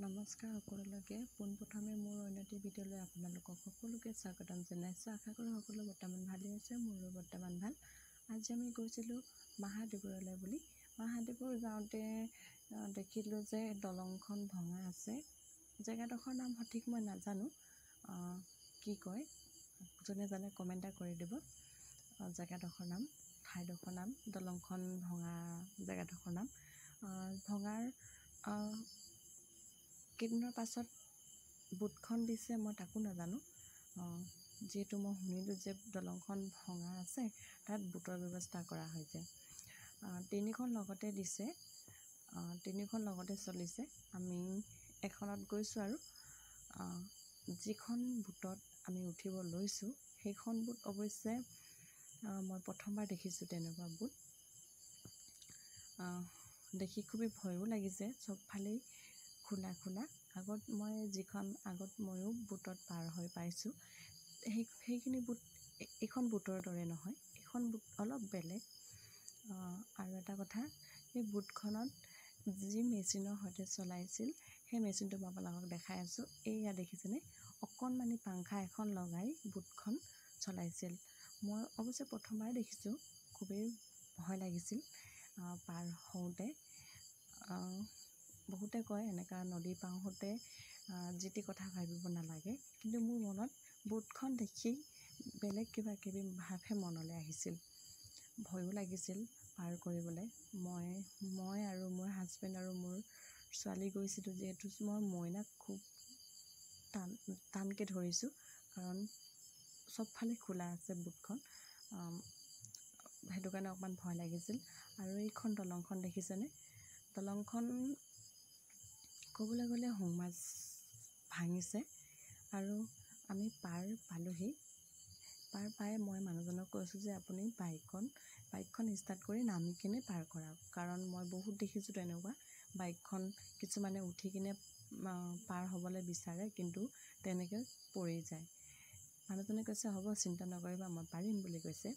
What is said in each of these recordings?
নমস্কাৰ সকলোকে পোনপ্ৰথমে মোৰ অন্য এটি ভিডিঅ'লৈ আপোনালোকক সকলোকে স্বাগতম জনাইছোঁ। আশা কৰোঁ সকলো বৰ্তমান ভালেই আছে, মোৰো বৰ্তমান ভাল। আজি আমি গৈছিলোঁ মহাদেৱপুৰলৈ বুলি। মহাদেৱপুৰ যাওঁতে দেখিলোঁ যে দলংখন ভঙা আছে। জেগাডোখৰ নাম সঠিক মই নাজানো, কি কয় যোনে জানে কমেণ্ট এটা কৰি দিব। জেগাডোখৰ নাম, ঠাইডোখৰ নাম, দলংখন ভঙা জেগাডোখৰ নাম। ভঙাৰ কেইদিনৰ পাছত বোটখন দিছে, মই তাকো নাজানো। যিহেতু মই শুনিলোঁ যে দলংখন ভঙা আছে, তাত বোটৰ ব্যৱস্থা কৰা হৈছে। তিনিখন লগতে দিছে, তিনিখন লগতে চলিছে। আমি এখনত গৈছোঁ আৰু যিখন বোটত আমি উঠিব লৈছোঁ সেইখন বোট অৱশ্যে মই প্ৰথমবাৰ দেখিছোঁ তেনেকুৱা বোট। দেখি খুবেই ভয়ো লাগিছে, চবফালেই খোলা খোলা। মই যিখন আগত ময়ো বোটত পাৰ হৈ পাইছোঁ, সেইখিনি বোট এইখন বোটৰ দৰে নহয়, এইখন বোট অলপ বেলেগ। আৰু এটা কথা, এই বোটখনত যি মেচিনৰ সৈতে চলাইছিল সেই মেচিনটো মই আপোনালোকক দেখাই আছোঁ। এয়া দেখিছেনে, অকণমানি পাংখা এখন লগাই বোটখন চলাইছিল। মই অৱশ্যে প্ৰথমবাৰ দেখিছোঁ, খুবেই ভয় লাগিছিল পাৰ হওঁতে। বহুতে কয় এনেকুৱা নদী পাৰ হওঁতে যি টি কথা ভাবিব নালাগে, কিন্তু মোৰ মনত বোটখন দেখি বেলেগ কিবা কিবি ভাৱহে মনলৈ আহিছিল। ভয়ো লাগিছিল পাৰ কৰিবলৈ। মই আৰু মোৰ হাজবেণ্ড আৰু মোৰ ছোৱালী গৈছিলোঁ, যিহেতু মই মইনাক খুব টানকৈ ধৰিছোঁ, কাৰণ চবফালে খোলা আছে বোটখন, সেইটো কাৰণে অকণমান ভয় লাগিছিল। আৰু এইখন দলংখন দেখিছেনে, দলংখন ক'বলৈ গ'লে সোঁমাজ ভাঙিছে। আৰু আমি পাৰ পালোহি। পাৰ পাই মই মানুহজনক কৈছোঁ যে আপুনি বাইকখন ষ্টাৰ্ট কৰি নামি কিনে পাৰ কৰাওক, কাৰণ মই বহুত দেখিছোঁ তেনেকুৱা। বাইকখন কিছুমানে উঠি কিনে পাৰ হ'বলৈ বিচাৰে, কিন্তু তেনেকৈ পৰি যায়। মানুহজনে কৈছে হ'ব, চিন্তা নকৰিবা, মই পাৰিম বুলি কৈছে।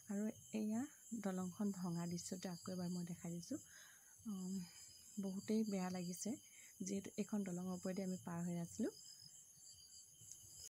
আৰু এয়া দলংখন ভঙা দৃশ্যটো আকৌ এবাৰ মই দেখাই দিছোঁ। বহুতেই বেয়া লাগিছে, যিহেতু এইখন দলঙৰ ওপৰেদি আমি পাৰ হৈ আছিলোঁ।